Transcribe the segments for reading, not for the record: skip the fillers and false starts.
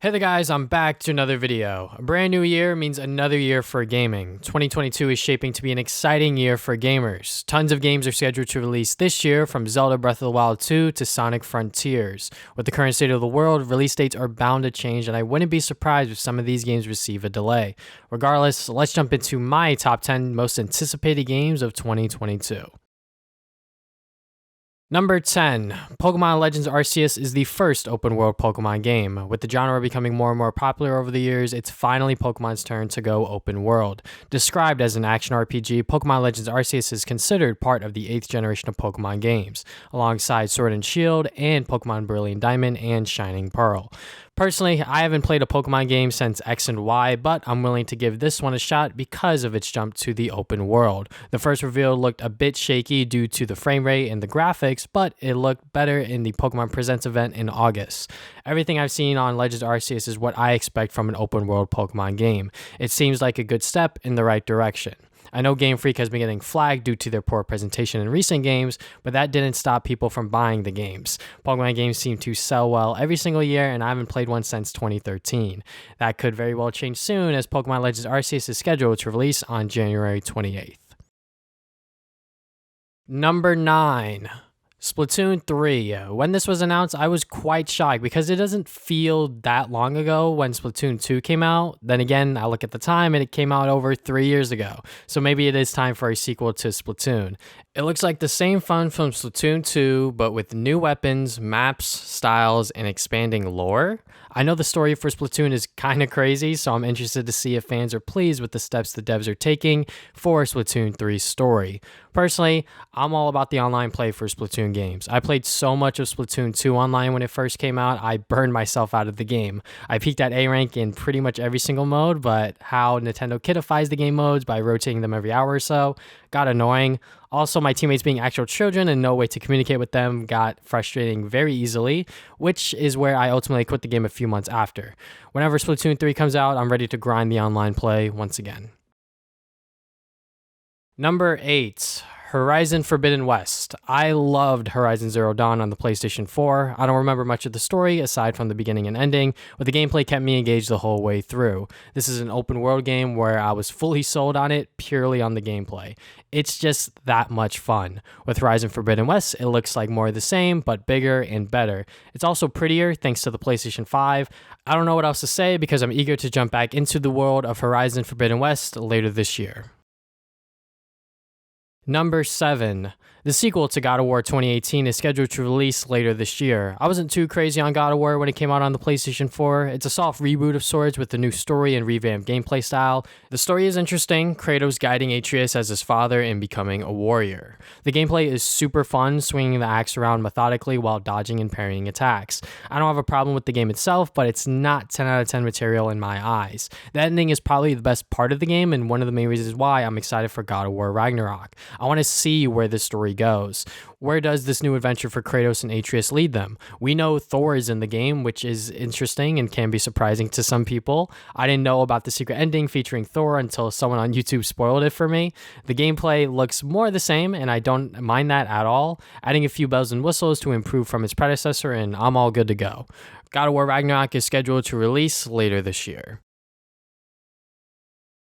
Hey there guys, I'm back to another video. A brand new year means another year for gaming. 2022 is shaping to be an exciting year for gamers. Tons of games are scheduled to release this year, from Zelda Breath of the Wild 2 to Sonic Frontiers. With the current state of the world, release dates are bound to change, and I wouldn't be surprised if some of these games receive a delay. Regardless, let's jump into my top 10 most anticipated games of 2022. Number 10, Pokemon Legends Arceus is the first open-world Pokemon game. With the genre becoming more and more popular over the years, it's finally Pokemon's turn to go open-world. Described as an action RPG, Pokemon Legends Arceus is considered part of the 8th generation of Pokemon games, alongside Sword and Shield and Pokemon Brilliant Diamond and Shining Pearl. Personally, I haven't played a Pokemon game since X and Y, but I'm willing to give this one a shot because of its jump to the open world. The first reveal looked a bit shaky due to the frame rate and the graphics, but it looked better in the Pokemon Presents event in August. Everything I've seen on Legends Arceus is what I expect from an open world Pokemon game. It seems like a good step in the right direction. I know Game Freak has been getting flagged due to their poor presentation in recent games, but that didn't stop people from buying the games. Pokemon games seem to sell well every single year, and I haven't played one since 2013. That could very well change soon, as Pokemon Legends Arceus is scheduled to release on January 28th. Number 9. Splatoon 3. When this was announced, I was quite shocked because it doesn't feel that long ago when Splatoon 2 came out. Then again, I look at the time and it came out over 3 years ago. So maybe it is time for a sequel to Splatoon. It looks like the same fun from Splatoon 2, but with new weapons, maps, styles, and expanding lore. I know the story for Splatoon is kind of crazy, so I'm interested to see if fans are pleased with the steps the devs are taking for Splatoon 3's story. Personally, I'm all about the online play for Splatoon games. I played so much of Splatoon 2 online when it first came out, I burned myself out of the game. I peaked at A rank in pretty much every single mode, but how Nintendo kiddifies the game modes by rotating them every hour or so got annoying. Also, my teammates being actual children and no way to communicate with them got frustrating very easily, which is where I ultimately quit the game a few months after. Whenever Splatoon 3 comes out, I'm ready to grind the online play once again. Number 8. Horizon Forbidden West. I loved Horizon Zero Dawn on the PlayStation 4. I don't remember much of the story aside from the beginning and ending, but the gameplay kept me engaged the whole way through. This is an open world game where I was fully sold on it purely on the gameplay. It's just that much fun. With Horizon Forbidden West, it looks like more of the same, but bigger and better. It's also prettier thanks to the PlayStation 5. I don't know what else to say because I'm eager to jump back into the world of Horizon Forbidden West later this year. Number 7. The sequel to God of War 2018 is scheduled to release later this year. I wasn't too crazy on God of War when it came out on the PlayStation 4. It's a soft reboot of sorts with a new story and revamped gameplay style. The story is interesting, Kratos guiding Atreus as his father and becoming a warrior. The gameplay is super fun, swinging the axe around methodically while dodging and parrying attacks. I don't have a problem with the game itself, but it's not 10 out of 10 material in my eyes. The ending is probably the best part of the game and one of the main reasons why I'm excited for God of War Ragnarok. I want to see where this story goes. Where does this new adventure for Kratos and Atreus lead them? We know Thor is in the game, which is interesting and can be surprising to some people. I didn't know about the secret ending featuring Thor until someone on YouTube spoiled it for me. The gameplay looks more the same, and I don't mind that at all. Adding a few bells and whistles to improve from its predecessor, and I'm all good to go. God of War Ragnarok is scheduled to release later this year.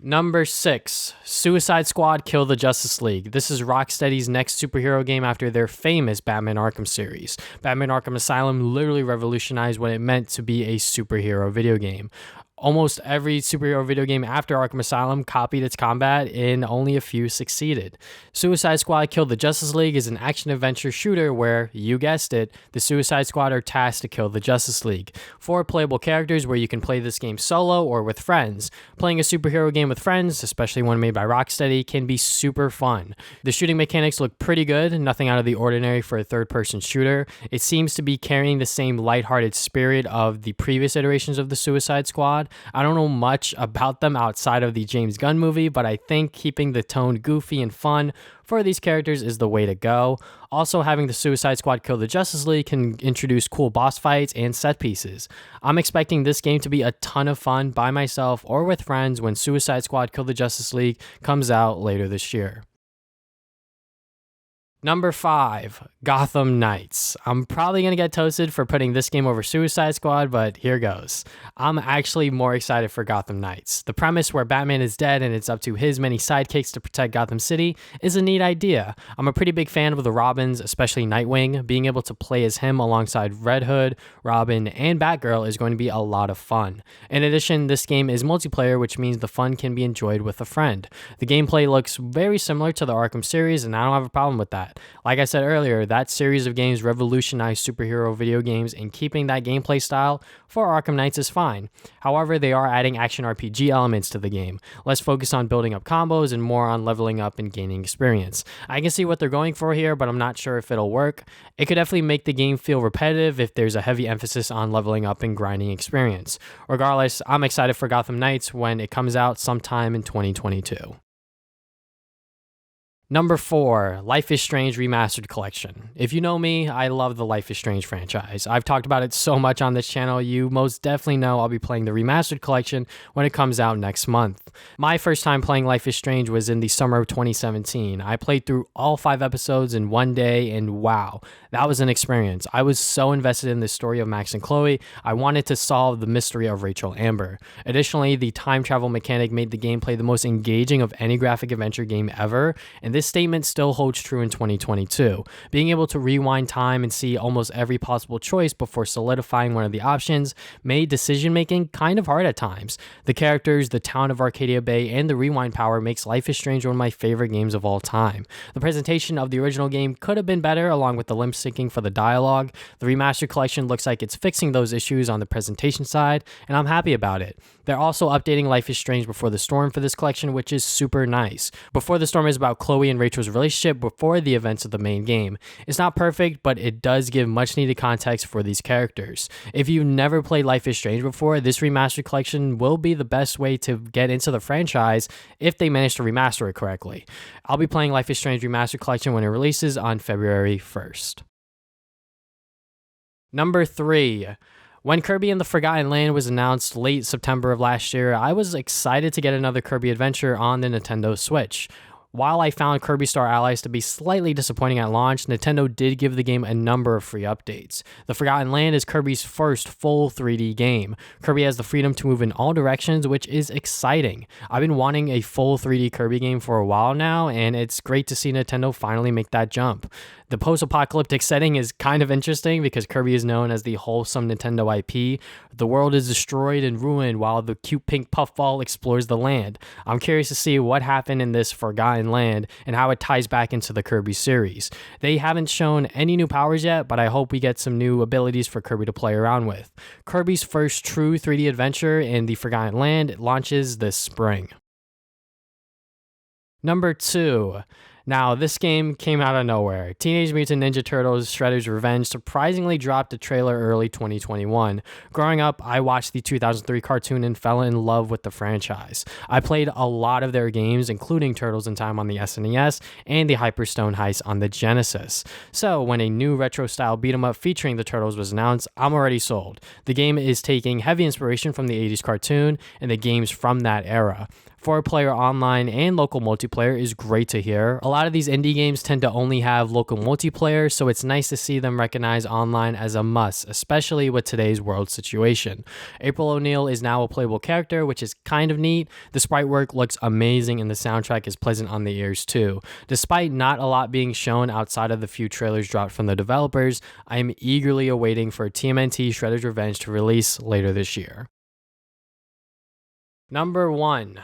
Number 6. Suicide Squad Kill the Justice League. This is Rocksteady's next superhero game after their famous Batman Arkham series. Batman Arkham Asylum literally revolutionized what it meant to be a superhero video game. Almost every superhero video game after Arkham Asylum copied its combat, and only a few succeeded. Suicide Squad Kill the Justice League is an action-adventure shooter where, you guessed it, the Suicide Squad are tasked to kill the Justice League. 4 playable characters where you can play this game solo or with friends. Playing a superhero game with friends, especially one made by Rocksteady, can be super fun. The shooting mechanics look pretty good, nothing out of the ordinary for a third-person shooter. It seems to be carrying the same lighthearted spirit of the previous iterations of the Suicide Squad. I don't know much about them outside of the James Gunn movie, but I think keeping the tone goofy and fun for these characters is the way to go. Also, having the Suicide Squad Kill the Justice League can introduce cool boss fights and set pieces. I'm expecting this game to be a ton of fun by myself or with friends when Suicide Squad Kill the Justice League comes out later this year. Number 5, Gotham Knights. I'm probably going to get toasted for putting this game over Suicide Squad, but here goes. I'm actually more excited for Gotham Knights. The premise where Batman is dead and it's up to his many sidekicks to protect Gotham City is a neat idea. I'm a pretty big fan of the Robins, especially Nightwing. Being able to play as him alongside Red Hood, Robin, and Batgirl is going to be a lot of fun. In addition, this game is multiplayer, which means the fun can be enjoyed with a friend. The gameplay looks very similar to the Arkham series, and I don't have a problem with that. Like I said earlier, that series of games revolutionized superhero video games, and keeping that gameplay style for Arkham Knights is fine. However, they are adding action RPG elements to the game. Less focus on building up combos and more on leveling up and gaining experience. I can see what they're going for here, but I'm not sure if it'll work. It could definitely make the game feel repetitive if there's a heavy emphasis on leveling up and grinding experience. Regardless, I'm excited for Gotham Knights when it comes out sometime in 2022. Number 4, Life is Strange Remastered Collection. If you know me, I love the Life is Strange franchise. I've talked about it so much on this channel, you most definitely know I'll be playing the Remastered Collection when it comes out next month. My first time playing Life is Strange was in the summer of 2017. I played through all 5 episodes in one day, and wow, that was an experience. I was so invested in the story of Max and Chloe, I wanted to solve the mystery of Rachel Amber. Additionally, the time travel mechanic made the gameplay the most engaging of any graphic adventure game ever, and this statement still holds true in 2022. Being able to rewind time and see almost every possible choice before solidifying one of the options made decision making kind of hard at times. The characters, the town of Arcadia Bay, and the rewind power makes Life is Strange one of my favorite games of all time. The presentation of the original game could have been better, along with the lip syncing for the dialogue. The remastered collection looks like it's fixing those issues on the presentation side, and I'm happy about it. They're also updating Life is Strange Before the Storm for this collection, which is super nice. Before the Storm is about Chloe and Rachel's relationship before the events of the main game. It's not perfect, but it does give much needed context for these characters. If you've never played Life is Strange before, this remastered collection will be the best way to get into the franchise if they manage to remaster it correctly. I'll be playing Life is Strange Remastered Collection when it releases on February 1st. Number 3. When Kirby and the Forgotten Land was announced late September of last year, I was excited to get another Kirby adventure on the Nintendo Switch. While I found Kirby Star Allies to be slightly disappointing at launch, Nintendo did give the game a number of free updates. The Forgotten Land is Kirby's first full 3D game. Kirby has the freedom to move in all directions, which is exciting. I've been wanting a full 3D Kirby game for a while now, and it's great to see Nintendo finally make that jump. The post-apocalyptic setting is kind of interesting because Kirby is known as the wholesome Nintendo IP. The world is destroyed and ruined while the cute pink puffball explores the land. I'm curious to see what happened in this Forgotten Land and how it ties back into the Kirby series. They haven't shown any new powers yet, but I hope we get some new abilities for Kirby to play around with. Kirby's first true 3D adventure in the Forgotten Land launches this spring. Number 2. Now, this game came out of nowhere. Teenage Mutant Ninja Turtles Shredder's Revenge surprisingly dropped a trailer early 2021. Growing up, I watched the 2003 cartoon and fell in love with the franchise. I played a lot of their games, including Turtles in Time on the SNES and the Hyperstone Heist on the Genesis. So, when a new retro-style beat-em-up featuring the Turtles was announced, I'm already sold. The game is taking heavy inspiration from the 80s cartoon and the games from that era. 4-player online and local multiplayer is great to hear. A lot of these indie games tend to only have local multiplayer, so it's nice to see them recognize online as a must, especially with today's world situation. April O'Neil is now a playable character, which is kind of neat. The sprite work looks amazing and the soundtrack is pleasant on the ears too. Despite not a lot being shown outside of the few trailers dropped from the developers, I am eagerly awaiting for TMNT Shredder's Revenge to release later this year. Number 1.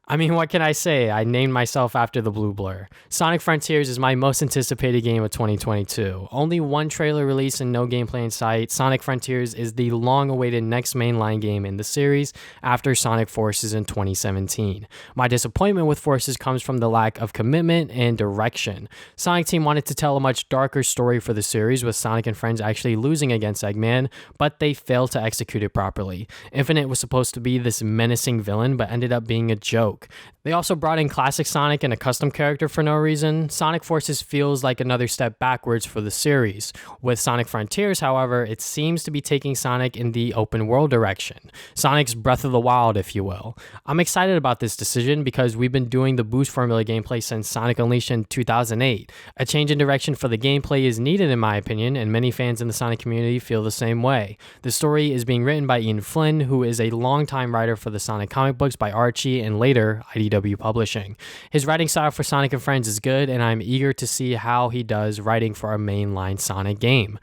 I mean, what can I say? I named myself after the blue blur. Sonic Frontiers is my most anticipated game of 2022. Only one trailer released and no gameplay in sight, Sonic Frontiers is the long-awaited next mainline game in the series after Sonic Forces in 2017. My disappointment with Forces comes from the lack of commitment and direction. Sonic Team wanted to tell a much darker story for the series, with Sonic and friends actually losing against Eggman, but they failed to execute it properly. Infinite was supposed to be this menacing villain, but ended up being a joke. joke. They also brought in classic Sonic and a custom character for no reason. Sonic Forces feels like another step backwards for the series. With Sonic Frontiers, however, it seems to be taking Sonic in the open world direction. Sonic's Breath of the Wild, if you will. I'm excited about this decision because we've been doing the boost formula gameplay since Sonic Unleashed in 2008. A change in direction for the gameplay is needed in my opinion, and many fans in the Sonic community feel the same way. The story is being written by Ian Flynn, who is a longtime writer for the Sonic comic books by Archie and later IDW Publishing. His writing style for Sonic and Friends is good, and I'm eager to see how he does writing for a mainline Sonic game.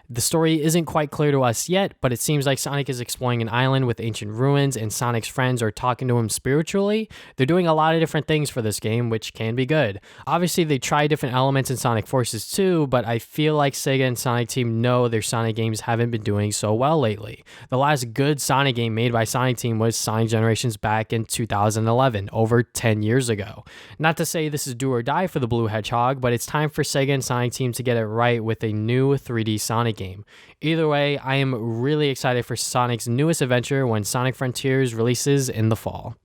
The story isn't quite clear to us yet, but it seems like Sonic is exploring an island with ancient ruins and Sonic's friends are talking to him spiritually. They're doing a lot of different things for this game, which can be good. Obviously, they try different elements in Sonic Forces too, but I feel like Sega and Sonic Team know their Sonic games haven't been doing so well lately. The last good Sonic game made by Sonic Team was Sonic Generations back in 2011, over 10 years ago. Not to say this is do or die for the Blue Hedgehog, but it's time for Sega and Sonic Team to get it right with a new 3D Sonic game. Either way, I am really excited for Sonic's newest adventure when Sonic Frontiers releases in the fall.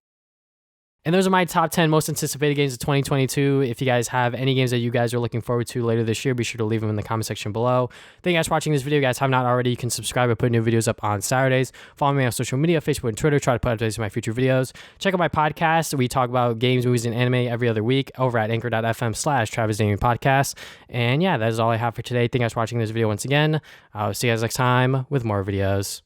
And those are my top 10 most anticipated games of 2022. If you guys have any games that you guys are looking forward to later this year, be sure to leave them in the comment section below. Thank you guys for watching this video. If you guys have not already, you can subscribe. I put new videos up on Saturdays. Follow me on social media, Facebook and Twitter. Try to put updates on my future videos. Check out my podcast. We talk about games, movies, and anime every other week over at anchor.fm/TravisDamien And yeah, that is all I have for today. Thank you guys for watching this video once again. I'll see you guys next time with more videos.